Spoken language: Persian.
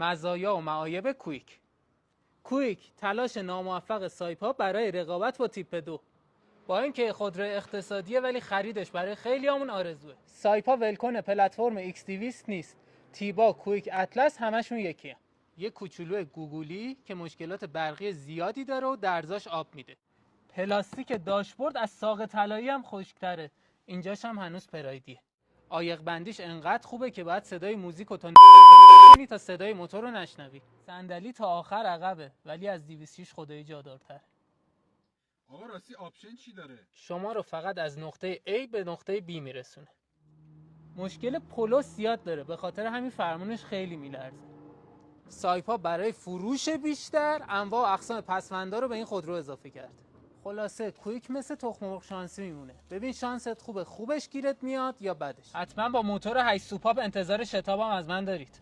مزایا و معایب کویک. کویک تلاش ناموفق سایپا برای رقابت با تیپ 2. با اینکه خودرو اقتصادیه ولی خریدش برای خیلیامون آرزوه. سایپا ولکن پلتفرم X200 نیست. تیبا، کویک، اطلس همشون یکیه. یه کوچولو گوگولی که مشکلات برقی زیادی داره و درزاش آب میده. پلاستیک داشبورد از ساق طلایی هم خشک‌تره. اینجاش هم هنوز پرایدیه. عایق بندیش انقدر خوبه که باید صدای موزیک رو تا صدای موتور رو نشنوی. صندلی تا آخر عقبه ولی از 206 خدایی جادارتره. آقا راستی آپشن چی داره؟ شما رو فقط از نقطه A به نقطه B میرسونه. مشکل پلوس زیاد داره، به خاطر همین فرمونش خیلی میلرزه. سایپا برای فروش بیشتر انواع و اقسام پسماندا رو به این خودرو اضافه کرده. خلاصه کویک مثل تخم مرغ شانسی میمونه. ببین شانست خوبه، خوبش گیرت میاد یا بدش. حتما با موتور 8 سوپاپ انتظار شتابم از من دارید.